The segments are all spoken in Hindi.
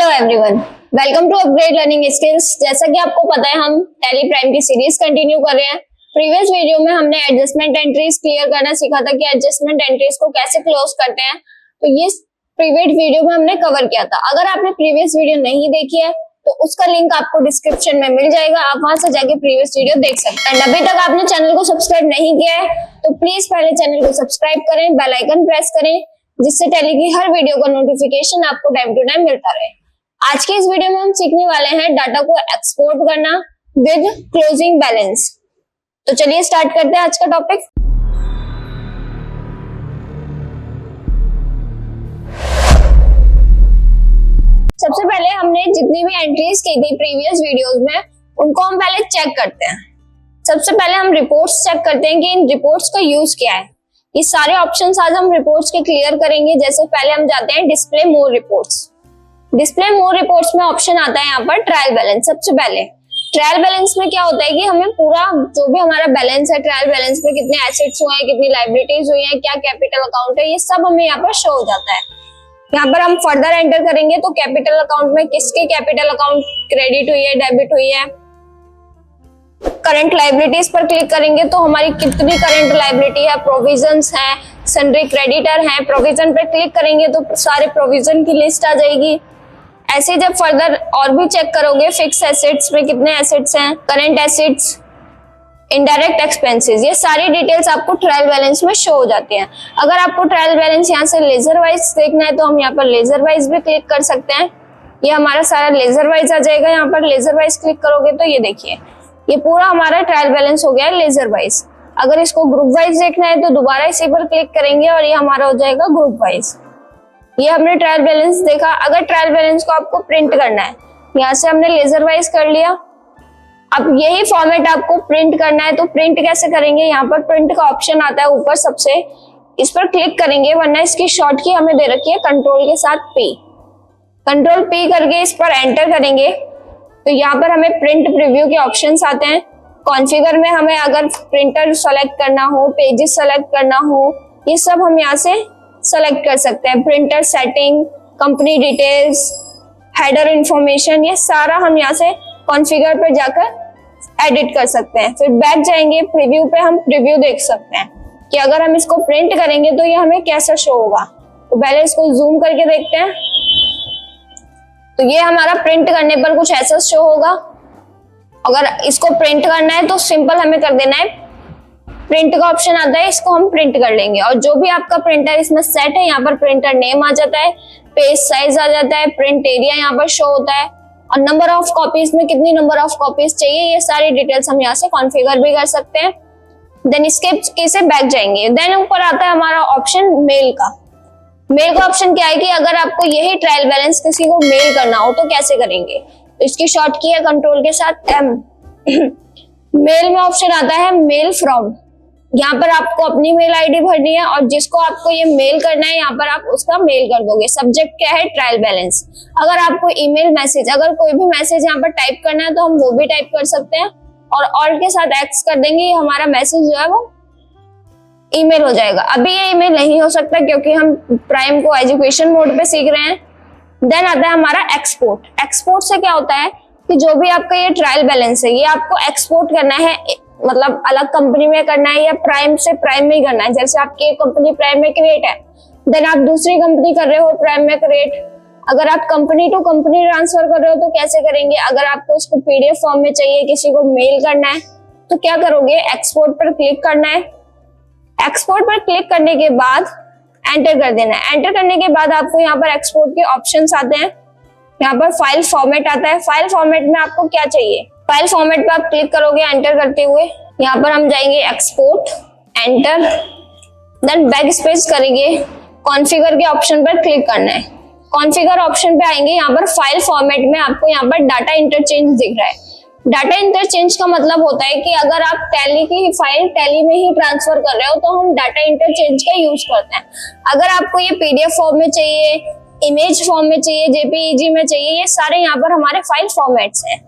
Hello everyone, welcome to upgrade learning skills. जैसा कि आपको पता है हम टैली प्राइम की सीरीज कंटिन्यू कर रहे हैं। प्रीवियस वीडियो में हमने एडजस्टमेंट एंट्रीज क्लियर करना सीखा था कि एडजस्टमेंट एंट्रीज को कैसे क्लोज करते हैं। तो ये प्रीवियस वीडियो में हमने कवर किया था। अगर आपने प्रीवियस वीडियो नहीं देखी है तो उसका लिंक आपको डिस्क्रिप्शन में मिल जाएगा, आप वहां से जाके प्रीवियस वीडियो देख सकते हैं। अभी तक आपने चैनल को सब्सक्राइब नहीं किया है तो प्लीज पहले चैनल को सब्सक्राइब करें, बेल आइकन प्रेस करें, जिससे टैली की हर वीडियो का नोटिफिकेशन आपको टाइम टू टाइम मिलता रहे। आज के इस वीडियो में हम सीखने वाले हैं डाटा को एक्सपोर्ट करना विद क्लोजिंग बैलेंस। तो चलिए स्टार्ट करते हैं आज का टॉपिक। सबसे पहले हमने जितनी भी एंट्रीज की थी प्रीवियस वीडियोस में उनको हम पहले चेक करते हैं। सबसे पहले हम रिपोर्ट्स चेक करते हैं कि इन रिपोर्ट्स का यूज क्या है। ये सारे ऑप्शंस आज हम रिपोर्ट्स के क्लियर करेंगे। जैसे पहले हम जाते हैं डिस्प्ले मोर रिपोर्ट्स। डिस्प्ले मोर रिपोर्ट्स में ऑप्शन आता है यहाँ पर ट्रायल बैलेंस। सबसे पहले ट्रायल बैलेंस में क्या होता है कि हमें पूरा जो भी हमारा बैलेंस है, ट्रायल बैलेंस में कितने एसेट्स हुए हैं, कितनी लायबिलिटीज हुई हैं, क्या कैपिटल अकाउंट है, ये सब हमें यहाँ पर शो हो जाता है। यहाँ पर हम फर्दर एंटर करेंगे तो कैपिटल अकाउंट में किसके कैपिटल अकाउंट क्रेडिट हुई है, डेबिट हुई है। करंट लायबिलिटीज पर क्लिक करेंगे तो हमारी कितनी करंट लायबिलिटी है, प्रोविजंस है, सन्ड्री क्रेडिटर है। प्रोविजन पर क्लिक करेंगे तो सारे प्रोविजन की लिस्ट आ जाएगी। ऐसे जब फर्दर और भी चेक करोगे फिक्स एसेट्स में कितने एसेट्स हैं, करंट एसेट्स, इनडायरेक्ट एक्सपेंसेस, ये सारी डिटेल्स आपको ट्रायल बैलेंस में शो हो जाती हैं। अगर आपको ट्रायल बैलेंस यहाँ से लेजर वाइज देखना है तो हम यहाँ पर लेजर वाइज भी क्लिक कर सकते हैं। ये हमारा सारा लेजर वाइज आ जाएगा। यहाँ पर लेजर वाइज क्लिक करोगे तो ये देखिए ये पूरा हमारा ट्रायल बैलेंस हो गया है लेजर वाइज। अगर इसको ग्रुप वाइज देखना है तो दोबारा इसी पर क्लिक करेंगे और ये हमारा हो जाएगा ग्रुप वाइज। ये हमने ट्रायल बैलेंस देखा। अगर ट्रायल बैलेंस को आपको प्रिंट करना है, यहाँ से हमने लेजर वाइज कर लिया। अब यही फॉर्मेट आपको प्रिंट करना है तो प्रिंट कैसे करेंगे, यहाँ पर प्रिंट का ऑप्शन आता है ऊपर सबसे, इस पर क्लिक करेंगे, वरना इसकी शॉर्ट की हमें दे रखी है कंट्रोल के साथ P। कंट्रोल P करके इस पर एंटर करेंगे तो यहाँ पर हमें प्रिंट प्रीव्यू के ऑप्शंस आते हैं। कॉन्फ़िगर में हमें अगर प्रिंटर सेलेक्ट करना हो, पेजेस सेलेक्ट करना हो, ये सब हम यहाँ से सेलेक्ट कर सकते हैं। Printer setting, company details, header information, ये सारा हम यहाँ से कॉन्फ़िगर पर जाकर एडिट कर सकते हैं। फिर बैक जाएंगे प्रीव्यू पे, हम प्रीव्यू देख सकते हैं कि अगर हम इसको प्रिंट करेंगे तो ये हमें कैसा शो होगा। तो पहले इसको जूम करके देखते हैं तो ये हमारा प्रिंट करने पर कुछ ऐसा शो होगा। अगर इसको प्रिंट करना है तो सिंपल हमें कर देना है, प्रिंट का ऑप्शन आता है, इसको हम प्रिंट कर लेंगे और जो भी आपका प्रिंटर इसमें सेट है यहाँ पर प्रिंटर नेम आ जाता है, पेज साइज आ जाता है, प्रिंट एरिया यहाँ पर शो होता है और नंबर ऑफ कॉपीज में कितनी नंबर ऑफ कॉपीज चाहिए, ये सारी डिटेल्स हम यहाँ से कॉन्फ़िगर भी कर सकते हैं। देन इसके कैसे बैक जाएंगे। देन ऊपर आता है हमारा ऑप्शन मेल का। मेल का ऑप्शन क्या है कि अगर आपको यही ट्रायल बैलेंस किसी को मेल करना हो तो कैसे करेंगे। तो इसकी शॉर्ट की है कंट्रोल के साथ M। मेल में ऑप्शन आता है मेल फ्रॉम। यहाँ पर आपको अपनी मेल आईडी भरनी है और जिसको आपको ये मेल करना है यहाँ पर आप उसका मेल कर दोगे। सब्जेक्ट क्या है, ट्रायल बैलेंस। अगर आपको ईमेल मैसेज, अगर कोई भी मैसेज यहाँ पर टाइप करना है तो हम वो भी टाइप कर सकते हैं और ऑल्ट के साथ एक्स कर देंगे, हमारा मैसेज जो है वो ईमेल हो जाएगा। अभी ये ईमेल नहीं हो सकता क्योंकि हम प्राइम को एजुकेशन मोड पे सीख रहे हैं। देन आता है हमारा एक्सपोर्ट। एक्सपोर्ट से क्या होता है कि जो भी आपका ये ट्रायल बैलेंस है ये आपको एक्सपोर्ट करना है, मतलब अलग कंपनी में करना है या प्राइम से प्राइम में ही करना है। जैसे आपकी एक कंपनी प्राइम में क्रिएट है, देन आप दूसरी कंपनी कर रहे हो प्राइम में क्रिएट। अगर आप कंपनी टू कंपनी ट्रांसफर कर रहे हो तो कैसे करेंगे। अगर आपको उसको PDF फॉर्म में चाहिए, किसी को मेल करना है तो क्या करोगे, एक्सपोर्ट पर क्लिक करना है। एक्सपोर्ट पर क्लिक करने के बाद एंटर कर देना है। एंटर करने के बाद आपको यहाँ पर एक्सपोर्ट के ऑप्शंस आते हैं। यहाँ पर फाइल फॉर्मेट आता है। फाइल फॉर्मेट में आपको क्या चाहिए, फाइल फॉर्मेट पे आप क्लिक करोगे एंटर करते हुए। यहाँ पर हम जाएंगे export, enter, then back space करेंगे, कॉन्फ़िगर के ऑप्शन पर क्लिक करना है। कॉन्फ़िगर ऑप्शन पे आएंगे, यहाँ पर फाइल फॉर्मेट में आपको यहाँ पर डाटा इंटरचेंज दिख रहा है। डाटा इंटरचेंज का मतलब होता है कि अगर आप टैली की फाइल टैली में ही ट्रांसफर कर रहे हो तो हम डाटा इंटरचेंज का यूज करते हैं। अगर आपको ये PDF फॉर्म में चाहिए, इमेज फॉर्म में चाहिए, JPEG में चाहिए, ये सारे यहाँ पर हमारे फाइल फॉर्मेट्स हैं।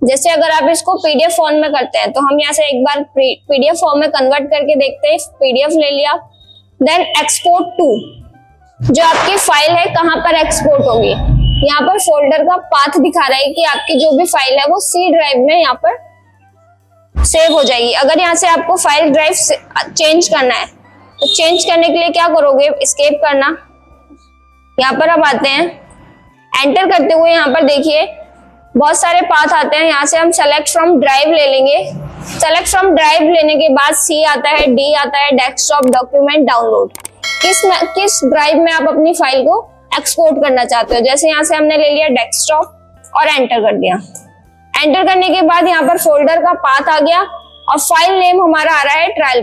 जैसे अगर आप इसको PDF फॉर्म में करते हैं तो हम यहाँ से एक बार PDF फॉर्म में कन्वर्ट करके देखते हैं। PDF ले लिया, देन एक्सपोर्ट टू, जो आपकी फाइल है कहाँ पर एक्सपोर्ट होगी, यहाँ पर फोल्डर का पाथ दिखा रहा है कि आपकी जो भी फाइल है वो सी ड्राइव में यहाँ पर सेव हो जाएगी। अगर यहाँ से आपको फाइल ड्राइव चेंज करना है तो चेंज करने के लिए क्या करोगे, एस्केप करना, यहाँ पर अब आते हैं, एंटर करते हुए यहाँ पर देखिए बहुत सारे पाथ आते हैं। यहाँ से हम सेलेक्ट फ्रॉम ड्राइव ले लेंगे। सेलेक्ट फ्रॉम ड्राइव लेने के बाद सी आता है, डी आता है, डेस्कटॉप, डॉक्यूमेंट, डाउनलोड। किस ड्राइव में आप अपनी फाइल को एक्सपोर्ट करना चाहते हो। जैसे यहाँ से हमने ले लिया डेस्कटॉप और एंटर कर दिया। एंटर करने के बाद यहाँ पर फोल्डर का पाथ आ गया और फाइल नेम हमारा आ रहा है ट्रायल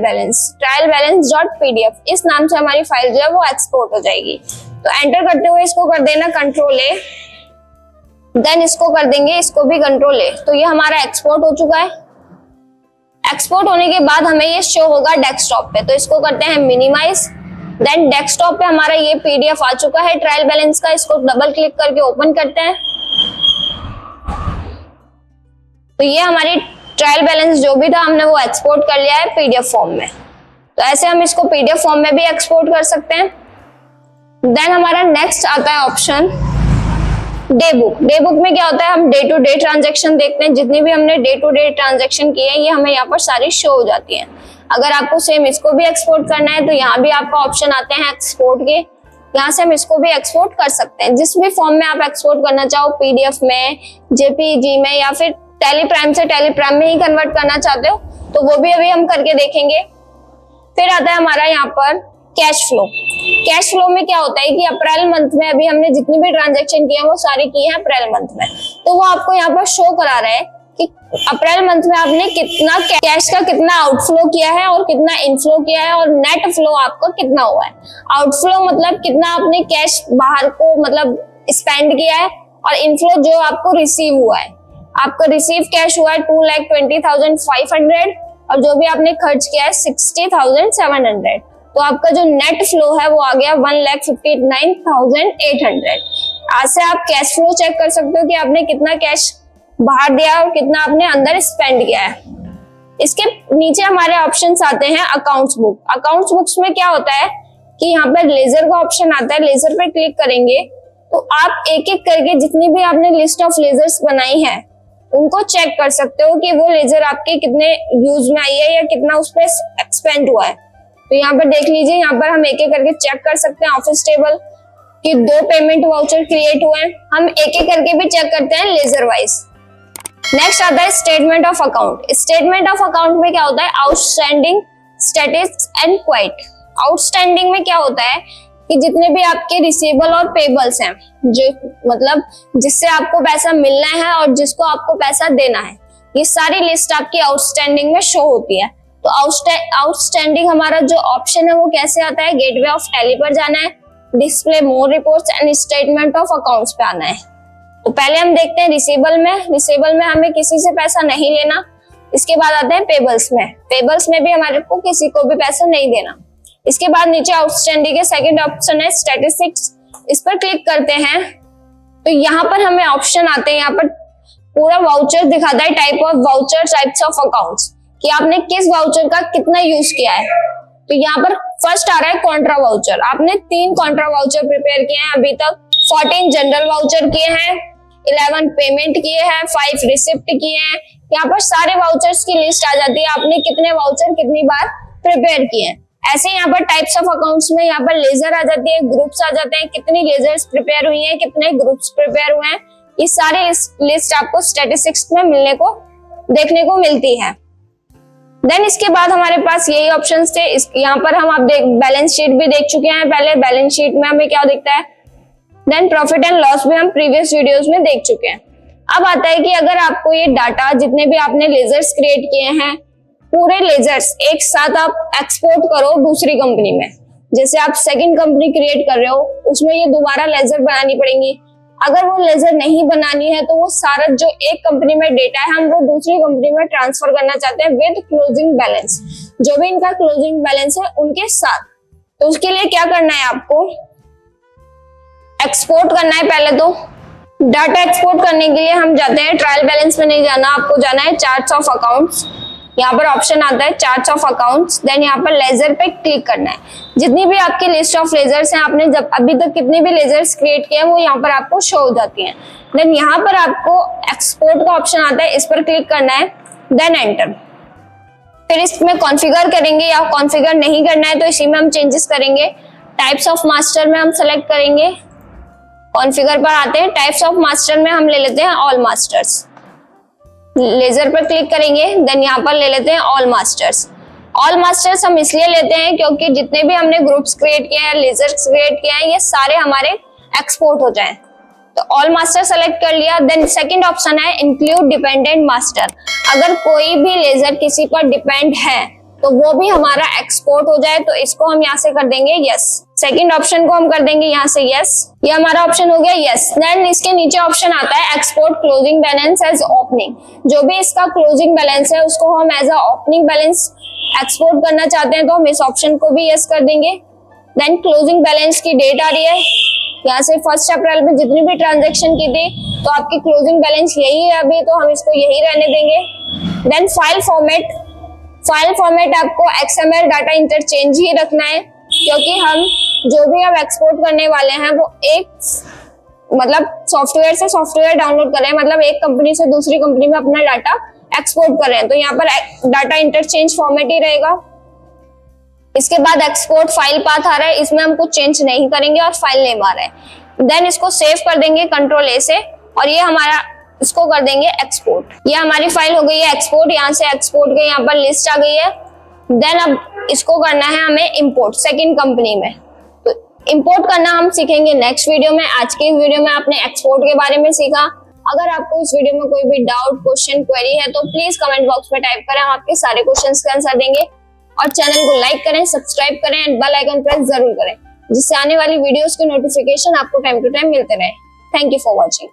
बैलेंस डॉट पीडीएफ। इस नाम से हमारी फाइल जो है वो एक्सपोर्ट हो जाएगी। तो एंटर करते हुए इसको कर देना कंट्रोल ए, देन इसको कर देंगे, इसको भी कंट्रोल ए। तो ये हमारा एक्सपोर्ट हो चुका है। एक्सपोर्ट होने के बाद हमें ये शो होगा डेस्कटॉप पे, तो इसको करते हैं मिनिमाइज। देन डेस्कटॉप पे हमारा ये पीडीएफ आ चुका है ट्रायल बैलेंस का। इसको डबल क्लिक करके ओपन करते हैं। तो ये हमारी ट्रायल बैलेंस जो भी था हमने वो एक्सपोर्ट कर लिया है पीडीएफ फॉर्म में। तो ऐसे हम इसको पीडीएफ फॉर्म में भी एक्सपोर्ट कर सकते हैं। देन हमारा नेक्स्ट आता है option day book. Day book में क्या होता है, हम डे टू डे ट्रांजैक्शन देखते हैं। जितनी भी हमने डे टू डे ट्रांजैक्शन की है ये हमें यहाँ पर सारी शो हो जाती है। अगर आपको सेम इसको भी एक्सपोर्ट करना है तो यहाँ भी आपका ऑप्शन आते हैं एक्सपोर्ट के। यहाँ से हम इसको भी एक्सपोर्ट कर सकते हैं जिस भी फॉर्म में आप एक्सपोर्ट करना चाहो, पीडीएफ में, जेपीजी में, या फिर टेलीप्राइम से टेलीप्राइम में ही कन्वर्ट करना चाहते हो तो वो भी अभी हम करके देखेंगे। फिर आता है हमारा यहाँ पर कैश फ्लो। कैश फ्लो में क्या होता है कि अप्रैल मंथ में अभी हमने जितनी भी ट्रांजैक्शन की है वो सारी की है अप्रैल मंथ में। तो वो आपको यहाँ पर शो करा रहा है कि अप्रैल मंथ में आपने कितना कैश का कितना आउटफ्लो किया है और कितना इनफ्लो किया है, और नेट फ्लो आपका कितना हुआ है। आउटफ्लो मतलब कितना आपने कैश बाहर को मतलब स्पेंड किया है, और इनफ्लो जो आपको रिसीव हुआ है। आपका रिसीव कैश हुआ है 2,20,500 और जो भी आपने खर्च किया है 60,700। तो आपका जो नेट फ्लो है वो आ गया 1,59,800। आज से आप कैश फ्लो चेक कर सकते हो कि आपने कितना कैश बाहर दिया और कितना आपने अंदर स्पेंड किया है। इसके नीचे हमारे ऑप्शंस आते हैं अकाउंट्स बुक। अकाउंट्स बुक्स में क्या होता है कि यहाँ पर लेजर का ऑप्शन आता है। लेजर पर क्लिक करेंगे तो आप एक एक करके जितनी भी आपने लिस्ट ऑफ लेजर्स बनाई है उनको चेक कर सकते हो कि वो लेजर आपके कितने यूज में आई है या कितना उस पर एक्सपेंड हुआ है। तो यहाँ पर देख लीजिए, यहाँ पर हम एक एक करके चेक कर सकते हैं ऑफिस टेबल कि 2 पेमेंट वाउचर क्रिएट हुए हैं। हम एक एक करके भी चेक करते हैं लेजर वाइज। नेक्स्ट आता है statement of account. Statement of account में क्या होता है, outstanding, status and quite. Outstanding में क्या होता है कि जितने भी आपके रिसीवेबल और पेबल्स हैं, जो मतलब जिससे आपको पैसा मिलना है और जिसको आपको पैसा देना है, ये सारी लिस्ट आपकी आउटस्टैंडिंग में शो होती है। तो आउटस्टैंडिंग हमारा जो ऑप्शन है वो कैसे आता है, गेटवे ऑफ टैली पर जाना है, display more reports and statement of accounts पे आना है। तो पहले हम देखते हैं रिसीवेबल में हमें किसी से पैसा नहीं लेना। इसके बाद आते हैं पेबल्स में भी हमारे को किसी को भी पैसा नहीं देना। इसके बाद नीचे आउटस्टैंडिंग के सेकंड ऑप्शन है स्टैटिस्टिक्स। इस पर क्लिक करते हैं तो यहाँ पर हमें ऑप्शन आते हैं, यहाँ पर पूरा वाउचर दिखाता है, type of voucher, types of accounts, कि आपने किस वाउचर का कितना यूज किया है। तो यहाँ पर फर्स्ट आ रहा है कॉन्ट्रा वाउचर। आपने 3 कॉन्ट्रा वाउचर प्रिपेयर किए हैं अभी तक, 14 जनरल वाउचर किए हैं, 11 पेमेंट किए हैं, 5 रिसिप्ट किए हैं। यहाँ पर सारे वाउचर्स की लिस्ट आ जाती है, आपने कितने वाउचर कितनी बार प्रिपेयर किए हैं। ऐसे यहाँ पर टाइप्स ऑफ अकाउंट्स में यहाँ पर लेजर आ जाती है, ग्रुप्स आ जाते हैं, कितनी लेजर्स प्रिपेयर हुई हैं, कितने ग्रुप्स प्रिपेयर हुए हैं। ये सारी लिस्ट आपको स्टैटिस्टिक्स में मिलने को देखने को मिलती है। देन इसके बाद हमारे पास यही ऑप्शंस थे। यहाँ पर हम आप बैलेंस शीट भी देख चुके हैं पहले। बैलेंस शीट में हमें क्या दिखता है, देन प्रॉफिट एंड लॉस भी हम प्रीवियस वीडियोस में देख चुके हैं। अब आता है कि अगर आपको ये डाटा जितने भी आपने लेजर्स क्रिएट किए हैं, पूरे लेजर्स एक साथ आप एक्सपोर्ट करो दूसरी कंपनी में। जैसे आप सेकंड कंपनी क्रिएट कर रहे हो, उसमें ये दोबारा लेजर बनानी पड़ेंगी। अगर वो लेजर नहीं बनानी है तो वो सारा जो एक कंपनी में डेटा है हम वो दूसरी कंपनी में ट्रांसफर करना चाहते हैं विद क्लोजिंग बैलेंस, जो भी इनका क्लोजिंग बैलेंस है उनके साथ। तो उसके लिए क्या करना है, आपको एक्सपोर्ट करना है। पहले तो डाटा एक्सपोर्ट करने के लिए हम जाते हैं, ट्रायल बैलेंस में नहीं जाना, आपको जाना है चार्ट्स ऑफ अकाउंट्स। यहाँ पर ऑप्शन आता है चार्ट्स ऑफ अकाउंट्स, देन यहाँ पर लेजर पे क्लिक करना है। जितनी भी आपकी लिस्ट ऑफ लेजर्स हैं, आपने जब अभी तक कितने भी लेजर्स क्रिएट किए हैं वो यहाँ पर आपको शो हो जाती हैं। देन यहाँ पर आपको एक्सपोर्ट का ऑप्शन आता है, इस पर क्लिक करना है, देन एंटर। फिर इसमें कॉन्फ़िगर करेंगे या कॉन्फ़िगर नहीं करना है तो इसी में हम चेंजेस करेंगे। टाइप्स ऑफ मास्टर में हम सेलेक्ट करेंगे, कॉन्फ़िगर पर आते हैं, टाइप्स ऑफ मास्टर में हम ले लेते हैं ऑल मास्टर्स। लेजर पर क्लिक करेंगे, देन यहाँ पर ले लेते हैं ऑल मास्टर्स। ऑल मास्टर्स हम इसलिए लेते हैं क्योंकि जितने भी हमने ग्रुप्स क्रिएट किए हैं, लेजर्स क्रिएट किए हैं, ये सारे हमारे एक्सपोर्ट हो जाएं। तो ऑल मास्टर सेलेक्ट कर लिया। देन सेकंड ऑप्शन है इंक्लूड डिपेंडेंट मास्टर। अगर कोई भी लेजर किसी पर डिपेंड है तो वो भी हमारा एक्सपोर्ट हो जाए, तो इसको हम यहाँ से कर देंगे यस। सेकंड ऑप्शन को हम कर देंगे यहाँ से यस, ये हमारा ऑप्शन हो गया यस। देन इसके नीचे ऑप्शन आता है export closing balance as opening. जो भी इसका क्लोजिंग बैलेंस है उसको हम as a opening balance export करना चाहते हैं तो हम इस ऑप्शन को भी यस कर देंगे। देन क्लोजिंग बैलेंस की डेट आ रही है, यहाँ से 1 अप्रैल में जितनी भी ट्रांजेक्शन की थी तो आपकी क्लोजिंग बैलेंस यही है अभी, तो हम इसको यही रहने देंगे। देन फाइल फॉर्मेट आपको XML डाटा इंटरचेंज ही रखना है, क्योंकि हम जो भी अब एक्सपोर्ट करने वाले हैं वो एक मतलब सॉफ्टवेयर से सॉफ्टवेयर डाउनलोड कर रहे हैं, मतलब एक कंपनी से दूसरी कंपनी में अपना डाटा एक्सपोर्ट कर रहे हैं, तो यहाँ पर डाटा इंटरचेंज फॉर्मेट ही रहेगा। इसके बाद एक्सपोर्ट फाइल पाथ आ रहा है, इसमें हम कुछ चेंज नहीं करेंगे और फाइल नेम आ रहा है। देन इसको सेव कर देंगे Ctrl+A से, और ये हमारा इसको कर देंगे एक्सपोर्ट। ये हमारी फाइल हो गई है एक्सपोर्ट। यहाँ से एक्सपोर्ट के यहाँ पर लिस्ट आ गई है। देन अब इसको करना है हमें इंपोर्ट सेकंड कंपनी में। तो इंपोर्ट करना हम सीखेंगे नेक्स्ट वीडियो में। आज के इस वीडियो में आपने एक्सपोर्ट के बारे में सीखा। अगर आपको इस वीडियो में कोई भी डाउट, क्वेश्चन, क्वेरी है तो प्लीज कमेंट बॉक्स में टाइप करें, हम आपके सारे क्वेश्चंस का आंसर देंगे। और चैनल को लाइक करें, सब्सक्राइब करें एंड बेल आइकन प्रेस जरूर करें, जिससे आने वाली वीडियोस के नोटिफिकेशन आपको टाइम टू टाइम मिलते रहे। Thank you for watching.